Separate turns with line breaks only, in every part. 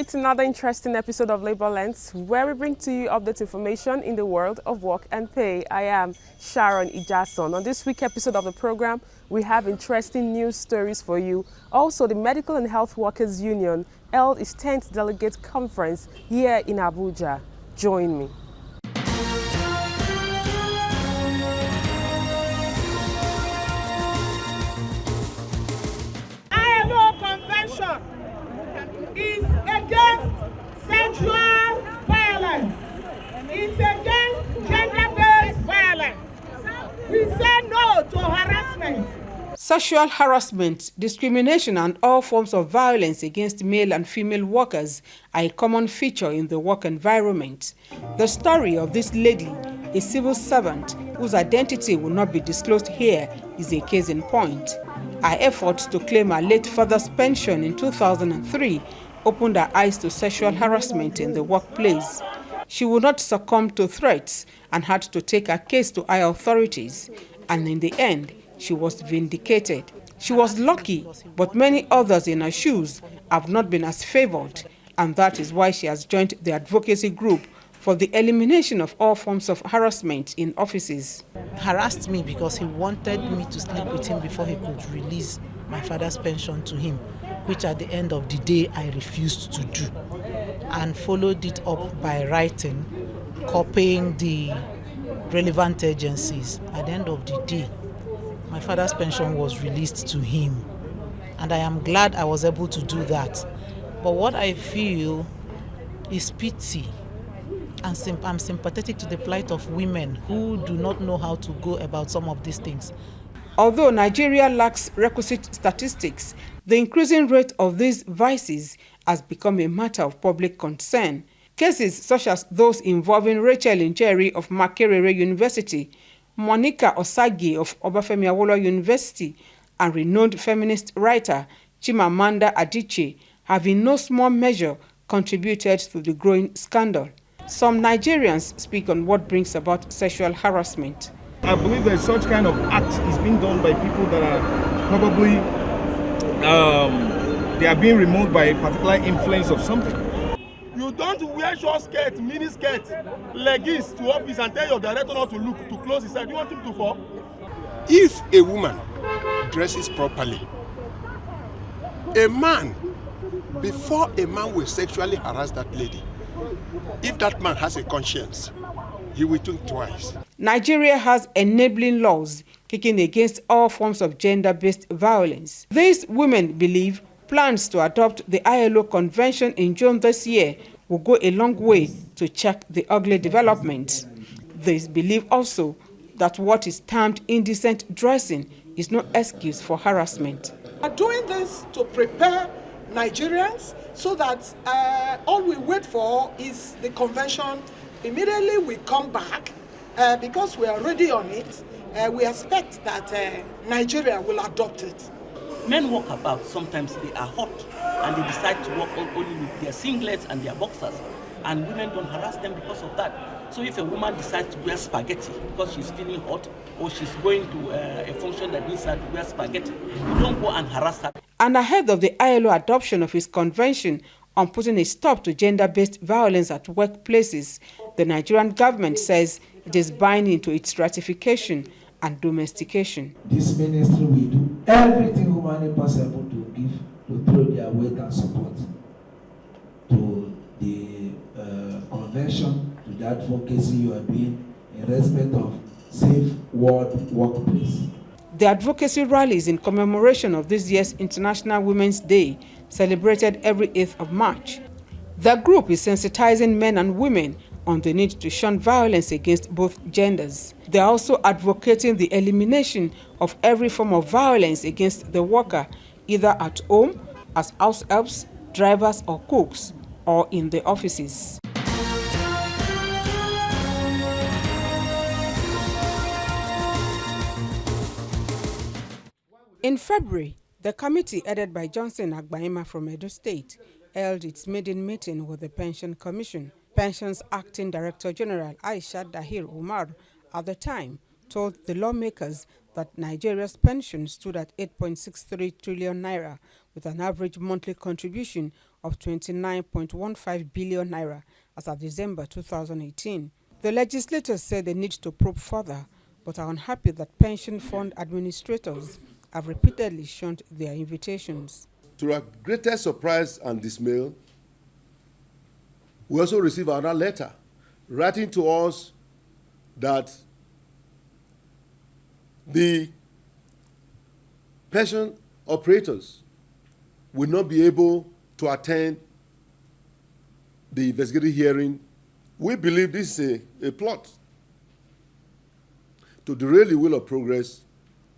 to another interesting episode of Labor Lens, where we bring to you update information in the world of work and pay. I am Sharon Ijason. On this week's episode of the program, we have interesting news stories for you. Also, the Medical and Health Workers Union held its 10th Delegate Conference here in Abuja. Join me.
Is against sexual violence. It's against gender-based violence. We say no to harassment.
Sexual harassment, discrimination and all forms of violence against male and female workers are a common feature in the work environment. The story of this lady, a civil servant whose identity will not be disclosed here, is a case in point. Her efforts to claim her late father's pension in 2003 opened her eyes to sexual harassment in the workplace. She would not succumb to threats and had to take her case to higher authorities, and in the end, she was vindicated. She was lucky, but many others in her shoes have not been as favored, and that is why she has joined the advocacy group for the elimination of all forms of harassment in offices.
Harassed me because he wanted me to sleep with him before he could release my father's pension to him, which at the end of the day I refused to do, and followed it up by writing, copying the relevant agencies. At the end of the day, my father's pension was released to him, and I am glad I was able to do that. But what I feel is pity, and I'm sympathetic to the plight of women who do not know how to go about some of these things.
Although Nigeria lacks requisite statistics, the increasing rate of these vices has become a matter of public concern. Cases such as those involving Rachel Njeri of Makerere University, Monica Osagi of Obafemi Awolowo University, and renowned feminist writer Chimamanda Adichie have in no small measure contributed to the growing scandal. Some Nigerians speak on what brings about sexual harassment.
I believe that such kind of act is being done by people that are probably they are being removed by a particular influence of something.
You don't wear short skirt, mini skirt, leggings to office and tell your director not to look, to close his side. You want him to fall?
If a woman dresses properly, a man, before a man will sexually harass that lady, if that man has a conscience, he will think twice.
Nigeria has enabling laws kicking against all forms of gender-based violence. These women believe plans to adopt the ILO Convention in June this year will go a long way to check the ugly development. They believe also that what is termed indecent dressing is no excuse for harassment.
We are doing this to prepare Nigerians so that all we wait for is the convention. Immediately we come back because we are already on it. We expect that Nigeria will adopt it.
Men walk about, sometimes they are hot and they decide to walk only with their singlets and their boxers, and women don't harass them because of that. So if a woman decides to wear spaghetti because she's feeling hot or she's going to a function that needs her to wear spaghetti, you don't go and harass her.
And ahead of the ILO adoption of its convention on putting a stop to gender-based violence at workplaces, the Nigerian government says it is binding to its ratification and domestication.
This ministry will do everything humanly possible to give, to throw their weight and support to the convention, to the advocacy you are doing in respect of safe world workplace.
The advocacy rallies in commemoration of this year's International Women's Day, celebrated every 8th of March. The group is sensitizing men and women on the need to shun violence against both genders. They are also advocating the elimination of every form of violence against the worker, either at home, as house helps, drivers or cooks, or in the offices. In February, the committee headed by Johnson Agbaima from Edo State held its maiden meeting with the Pension Commission. Pensions Acting Director General Aisha Dahir Umar at the time told the lawmakers that Nigeria's pension stood at 8.63 trillion naira with an average monthly contribution of 29.15 billion naira as of December 2018. The legislators said they need to probe further, but are unhappy that pension fund administrators have repeatedly shunned their invitations.
To our greatest surprise and dismay, we also received another letter writing to us that the pension operators will not be able to attend the investigative hearing. We believe this is a plot to derail the will of progress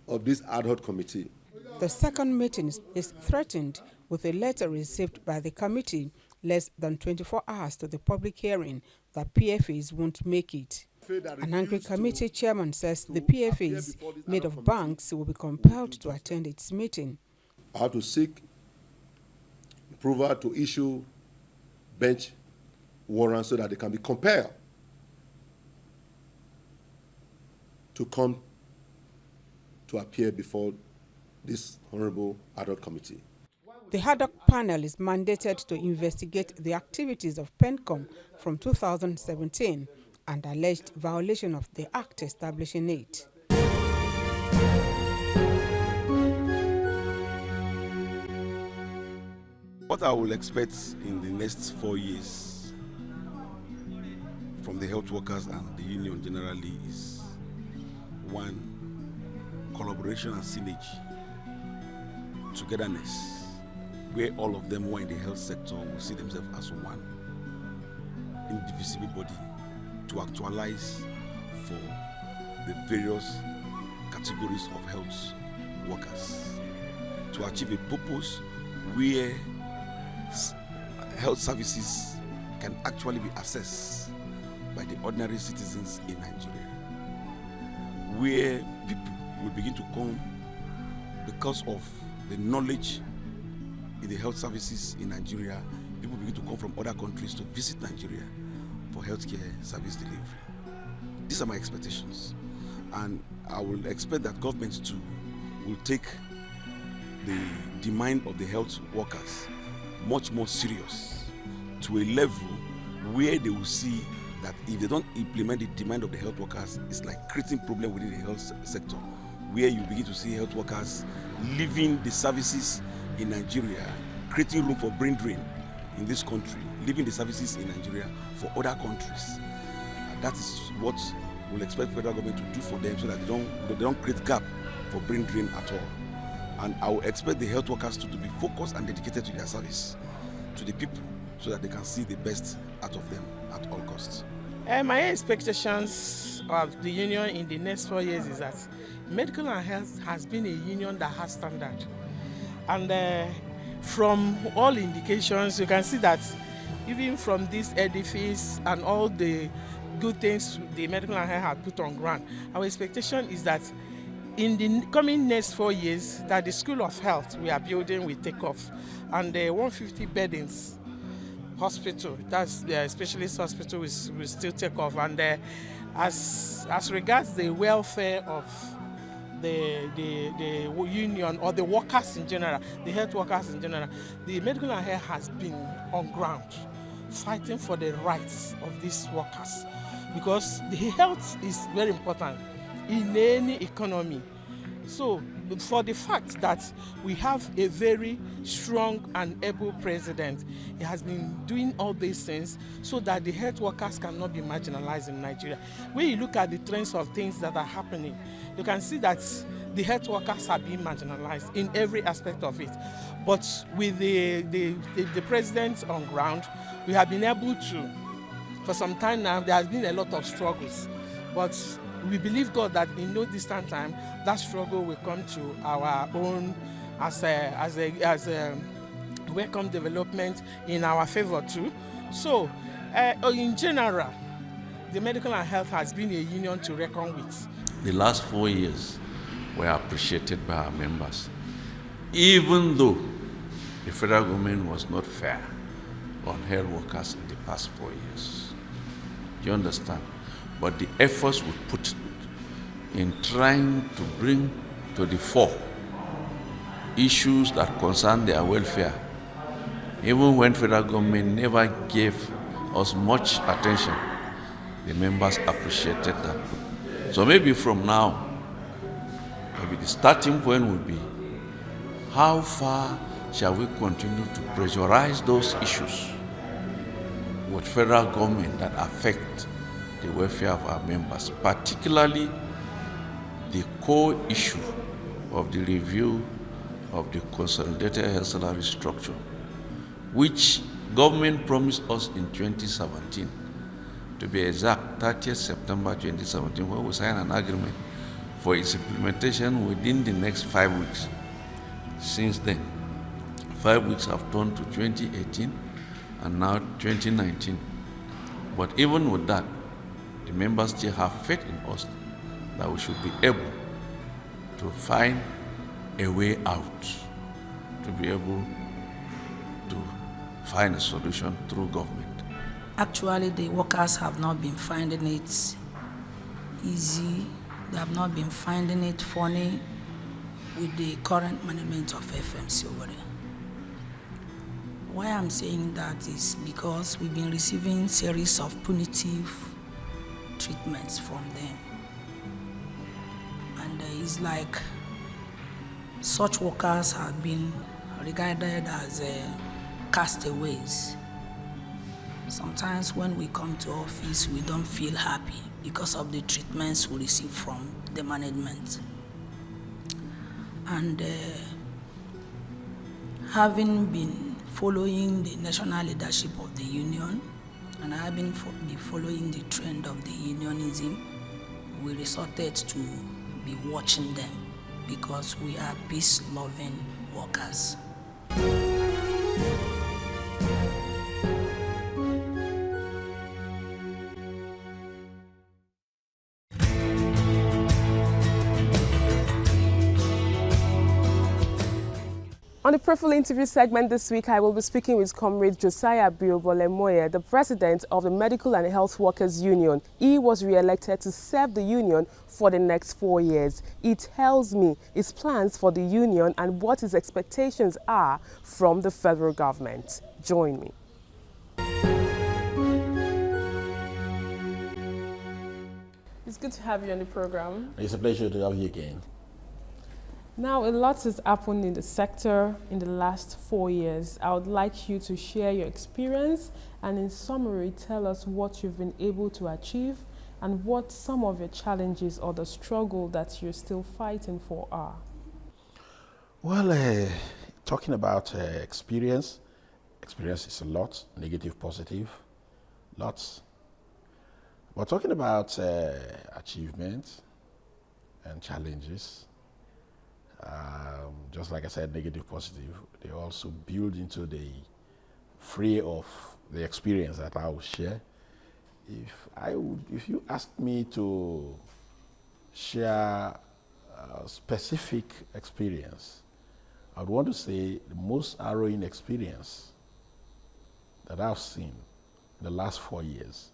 of this ad hoc committee.
The second meeting is threatened with a letter received by the committee less than 24 hours to the public hearing that PFAs won't make it. An angry committee chairman says the PFAs made of banks will be compelled to attend its meeting.
I have to seek approval to issue bench warrants so that they can be compelled to come to appear before this honorable ad hoc committee.
The ad hoc panel is mandated to investigate the activities of PENCOM from 2017 and alleged violation of the act establishing it.
What I will expect in the next 4 years from the health workers and the union generally is 1, collaboration and synergy, togetherness, where all of them who are in the health sector will see themselves as one indivisible body to actualize for the various categories of health workers, to achieve a purpose where health services can actually be accessed by the ordinary citizens in Nigeria, where people will begin to come because of the knowledge in the health services in Nigeria. People begin to come from other countries to visit Nigeria for healthcare service delivery. These are my expectations, and I will expect that government too will take the demand of the health workers much more serious, to a level where they will see that if they don't implement the demand of the health workers, it's like creating problem within the health sector, where you begin to see health workers leaving the services in Nigeria, creating room for brain drain in this country, leaving the services in Nigeria for other countries. And that is what we'll expect federal government to do for them, so that they don't create gap for brain drain at all. And I will expect the health workers to be focused and dedicated to their service, to the people, so that they can see the best out of them at all costs.
My expectations of the union in the next 4 years is that medical and health has been a union that has standard. And from all indications, you can see that even from this edifice and all the good things the medical and health have put on ground, our expectation is that in the coming next 4 years, that the School of Health we are building will take off, and the 150 beddings hospital, that's the specialist hospital, will still take off. And as regards the welfare of the union or the workers in general, the health workers in general, the medical and health has been on ground fighting for the rights of these workers, because the health is very important in any economy. So for the fact that we have a very strong and able president, he has been doing all these things so that the health workers cannot be marginalized in Nigeria. When you look at the trends of things that are happening, you can see that the health workers are being marginalized in every aspect of it. But with the president on ground, we have been able to, for some time now, there has been a lot of struggles. But we believe God that in no distant time, that struggle will come to our own as a welcome development in our favor too. So, in general, the medical and health has been a union to reckon with.
The last 4 years were appreciated by our members, even though the federal government was not fair on health workers in the past 4 years. Do you understand? But the efforts we put in trying to bring to the fore issues that concern their welfare Even when federal government never gave us much attention, the members appreciated that. So maybe from now, maybe the starting point will be, how far shall we continue to pressurize those issues with federal government that affect the welfare of our members, particularly the core issue of the review of the consolidated health salary structure, which government promised us in 2017, to be exact, 30th September 2017, when we signed an agreement for its implementation within the next 5 weeks. Since then, 5 weeks have turned to 2018 and now 2019. But even with that, the members still have faith in us that we should be able to find a way out, to be able to find a solution through government.
Actually, the workers have not been finding it easy. They have not been finding it funny with the current management of FMC Owerri. Why I'm saying that is because we've been receiving series of punitive treatments from them. And it's like such workers have been regarded as castaways. Sometimes when we come to office, we don't feel happy because of the treatments we receive from the management. And having been following the national leadership of the union, and having been following the trend of the unionism, we resorted to be watching them because we are peace-loving workers.
On the profile interview segment this week, I will be speaking with Comrade Josiah Biobolemoye, the president of the Medical and Health Workers Union. He was re-elected to serve the union for the next 4 years. He tells me his plans for the union and what his expectations are from the federal government. Join me. It's good to have you on the program.
It's a pleasure to have you again.
Now, a lot has happened in the sector in the last 4 years. I would like you to share your experience and in summary tell us what you've been able to achieve and what some of your challenges or the struggle that you're still fighting for are.
Well, talking about experience is a lot, negative, positive, lots. But talking about achievements and challenges, just like I said, negative, positive, they also build into the fray of the experience that I will share. If you ask me to share a specific experience, I would want to say the most harrowing experience that I've seen in the last 4 years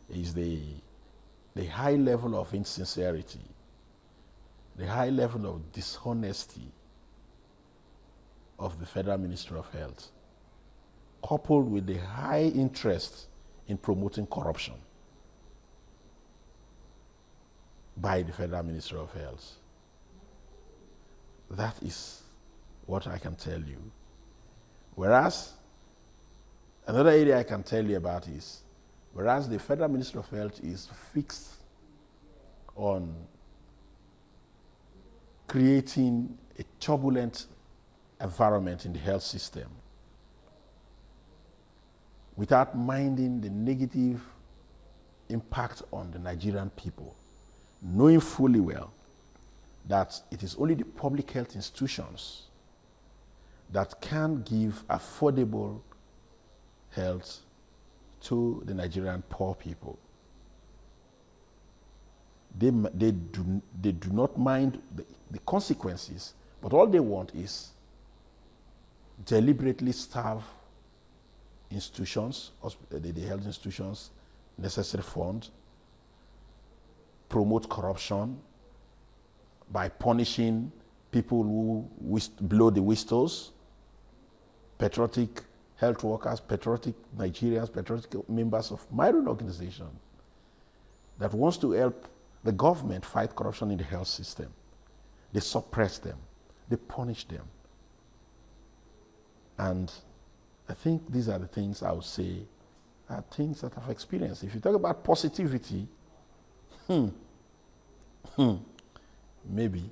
is the high level of insincerity, the high level of dishonesty of the Federal Ministry of Health, coupled with the high interest in promoting corruption by the Federal Ministry of Health. That is what I can tell you. Whereas, another area I can tell you about is, whereas the Federal Ministry of Health is fixed on creating a turbulent environment in the health system without minding the negative impact on the Nigerian people, knowing fully well that it is only the public health institutions that can give affordable health to the Nigerian poor people. They do not mind the consequences, but all they want is deliberately starve institutions, the health institutions, necessary funds, promote corruption by punishing people who blow the whistles, patriotic health workers, patriotic Nigerians, patriotic members of my own organization that wants to help the government fight corruption in the health system. They suppress them. They punish them. And I think these are the things I would say are things that I've experienced. If you talk about positivity, maybe,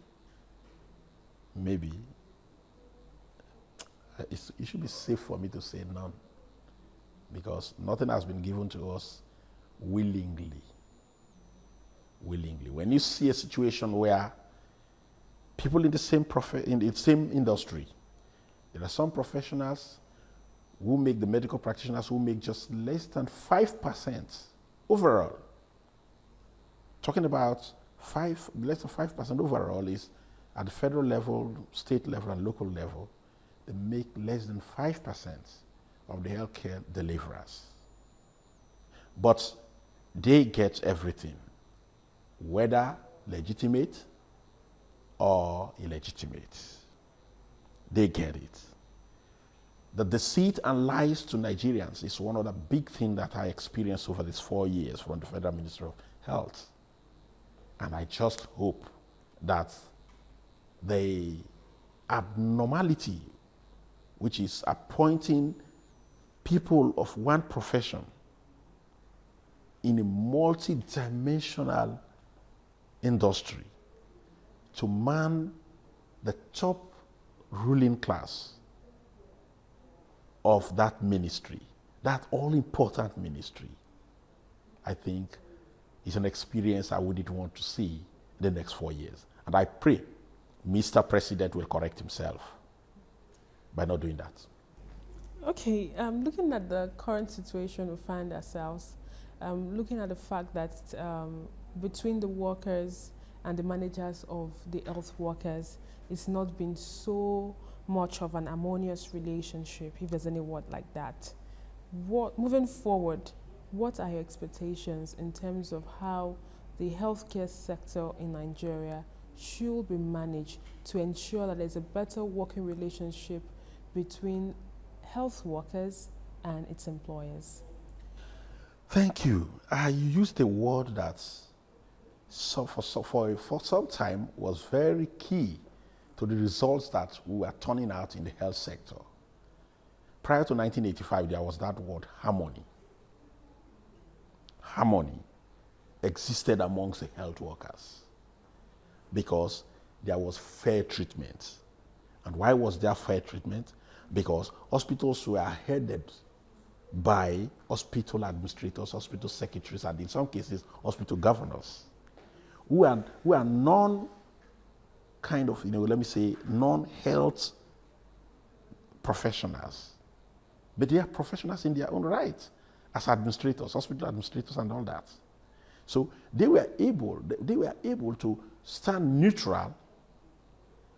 it should be safe for me to say none, because nothing has been given to us willingly. When you see a situation where people in the same industry, there are some professionals who make the medical practitioners who make just less than 5% overall. Talking about less than 5% overall is at the federal level, state level, and local level. They make less than 5% of the healthcare deliverers. But they get everything, whether legitimate or illegitimate. They get it. The deceit and lies to Nigerians is one of the big things that I experienced over these 4 years from the Federal Ministry of Health. And I just hope that the abnormality, which is appointing people of one profession in a multi-dimensional industry to man the top ruling class of that ministry, that all-important ministry, I think is an experience I wouldn't want to see in the next 4 years. And I pray Mr. President will correct himself by not doing that.
Okay, looking at the current situation we find ourselves, looking at the fact that between the workers and the managers of the health workers, it's not been so much of an harmonious relationship, if there's any word like that. Moving forward, what are your expectations in terms of how the healthcare sector in Nigeria should be managed to ensure that there's a better working relationship between health workers and its employers?
Thank you. I used a word that for some time was very key to the results that we were turning out in the health sector. Prior to 1985, there was that word, harmony. Harmony existed amongst the health workers because there was fair treatment. And why was there fair treatment? Because hospitals were headed by hospital administrators, hospital secretaries, and in some cases, hospital governors, who are non-health professionals. But they are professionals in their own right as administrators, hospital administrators and all that. So they were able to stand neutral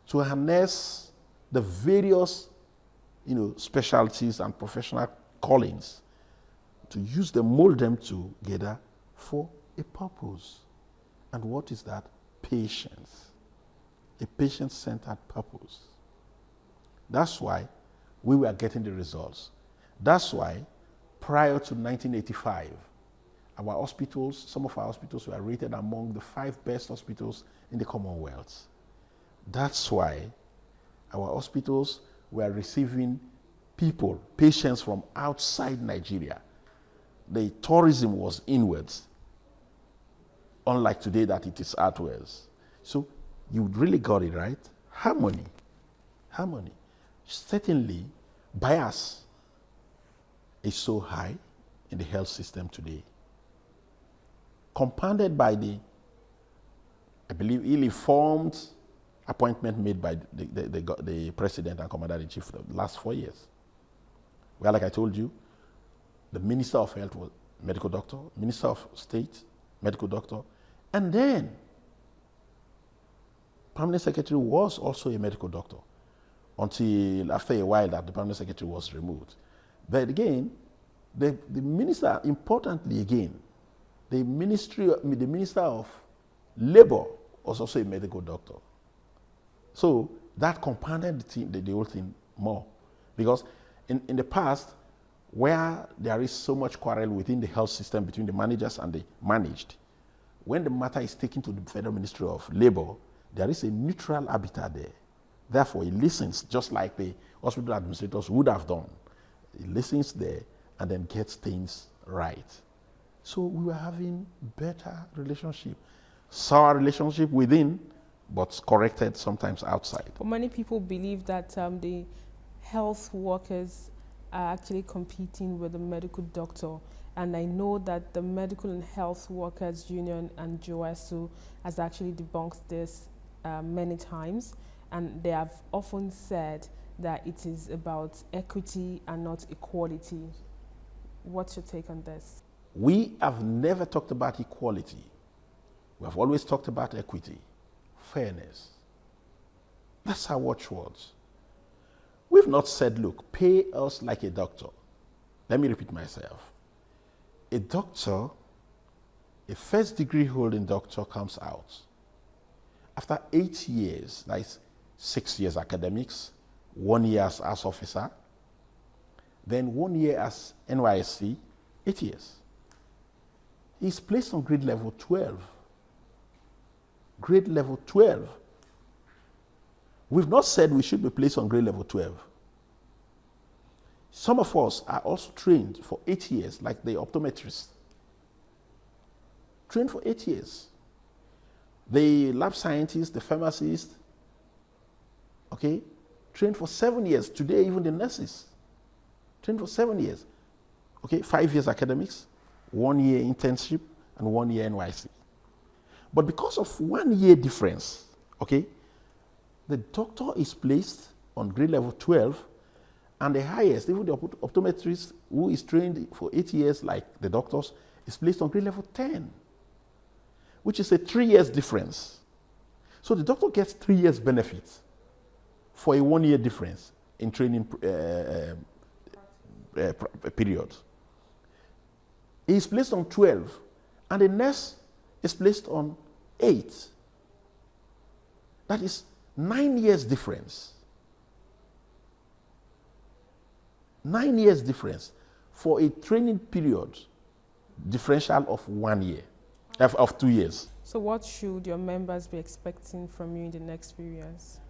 to harness the various specialties and professional callings, to use them, mold them together for a purpose. And what is that? Patience. A patient-centered purpose. That's why we were getting the results. That's why prior to 1985, our hospitals, some of our hospitals were rated among the 5 best hospitals in the Commonwealth. That's why our hospitals were receiving patients from outside Nigeria. The tourism was inwards, unlike today that it is outwards. So you really got it right. Harmony. Harmony. Certainly, bias is so high in the health system today, compounded by the, I believe, ill-informed appointment made by the president and commander-in-chief the last 4 years. Well, like I told you, the Minister of Health was medical doctor, Minister of State, medical doctor, and then Permanent Secretary was also a medical doctor until after a while that the Permanent Secretary was removed. But again, the minister, importantly again, the Minister of Labor was also a medical doctor. So that compounded the whole thing more, because in the past, where there is so much quarrel within the health system between the managers and the managed, when the matter is taken to the Federal Ministry of Labor, there is a neutral arbiter there. Therefore, he listens just like the hospital administrators would have done. He listens there and then gets things right. So we were having better relationship. Sour relationship within, but corrected sometimes outside.
But many people believe that the health workers are actually competing with the medical doctor. And I know that the Medical and Health Workers Union and JOASU has actually debunked this many times. And they have often said that it is about equity and not equality. What's your take on this?
We have never talked about equality. We have always talked about equity, fairness. That's our watchwords. We've not said, look, pay us like a doctor. Let me repeat myself. A doctor, a first degree holding doctor comes out. After 8 years, that is 6 years academics, 1 year as officer, then 1 year as NYSC, 8 years. He's placed on grade level 12. Grade level 12. We've not said we should be placed on grade level 12. Some of us are also trained for 8 years, like the optometrist. Trained for 8 years. The lab scientist, the pharmacist, okay, trained for 7 years. Today, even the nurses, trained for 7 years. Okay, 5 years academics, 1 year internship, and 1 year NYC. But because of 1 year difference, okay, the doctor is placed on grade level 12, and the highest, even the optometrist who is trained for 8 years like the doctors, is placed on grade level 10, which is a 3 years difference. So the doctor gets 3 years benefit for a 1 year difference in training period. He is placed on 12, and the nurse is placed on 8. That is 9 years difference. 9 years difference for a training period differential of 1 year, of 2 years.
So what should your members be expecting from you in the next few years?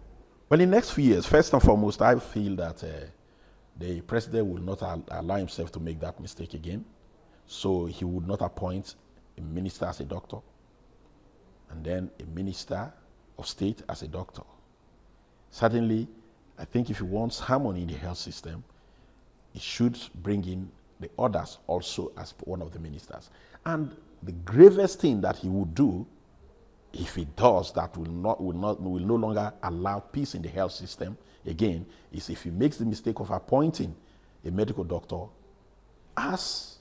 Well, in the next few years, first and foremost, I feel that the president will not allow himself to make that mistake again. So he would not appoint a minister as a doctor, and then a minister of state as a doctor. Certainly, I think if he wants harmony in the health system, he should bring in the others also as one of the ministers. And the gravest thing that he would do, if he does, that will no longer allow peace in the health system again, is if he makes the mistake of appointing a medical doctor as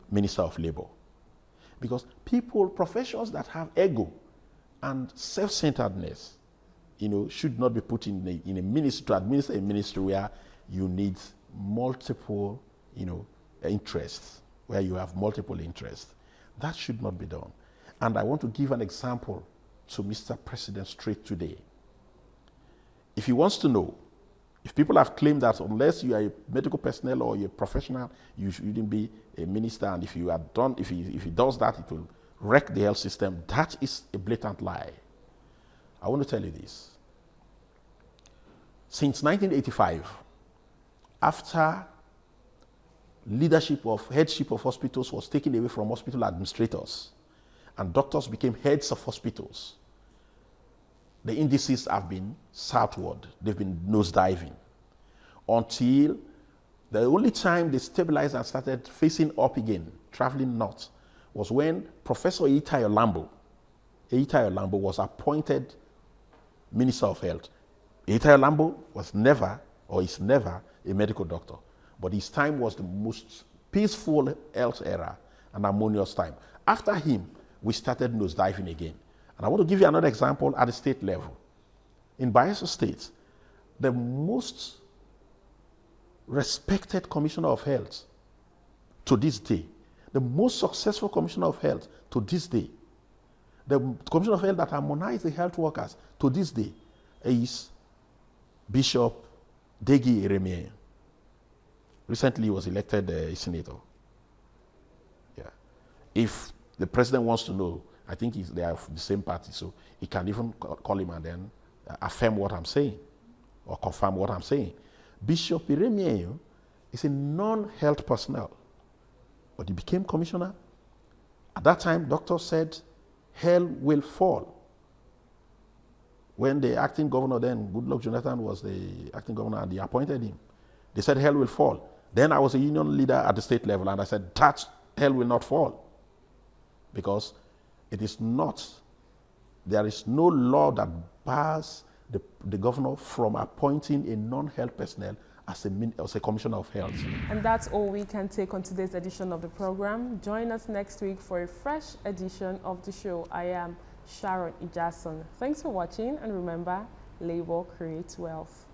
Minister of Labor. Because people, professions that have ego and self-centeredness, should not be put in a ministry, to administer a ministry where you need multiple, interests, where you have multiple interests. That should not be done. And I want to give an example to Mr. President straight today. If he wants to know, if people have claimed that unless you are a medical personnel or you're a professional, you shouldn't be a minister, and if he does that, it will wreck the health system, that is a blatant lie. I want to tell you this. Since 1985, after headship of hospitals was taken away from hospital administrators and doctors became heads of hospitals, the indices have been southward. They've been nosediving until the only time they stabilized and started facing up again, traveling north, was when Professor Eitayo Lambo was appointed Minister of Health. Eitayo Lambo was never, or is never, a medical doctor. But his time was the most peaceful health era and harmonious time. After him, we started nosediving again. And I want to give you another example at the state level. In Bayelsa State, the most respected Commissioner of Health to this day, the most successful Commissioner of Health to this day, the Commissioner of Health that harmonized the health workers to this day is Bishop Degi Eremie. Recently, he was elected a senator. Yeah. If the president wants to know, I think they are the same party, so he can even call him and then affirm what I'm saying or confirm what I'm saying. Bishop Eremie is a non-health personnel, but he became commissioner. At that time, doctors said, hell will fall. When the acting governor then, Goodluck Jonathan was the acting governor and they appointed him, they said hell will fall. Then I was a union leader at the state level and I said, that hell will not fall. Because it is not, there is no law that bars the governor from appointing a non-health personnel as a commissioner of health.
And that's all we can take on today's edition of the program. Join us next week for a fresh edition of the show. I am Sharon Ijason. Thanks for watching, and remember, labor creates wealth.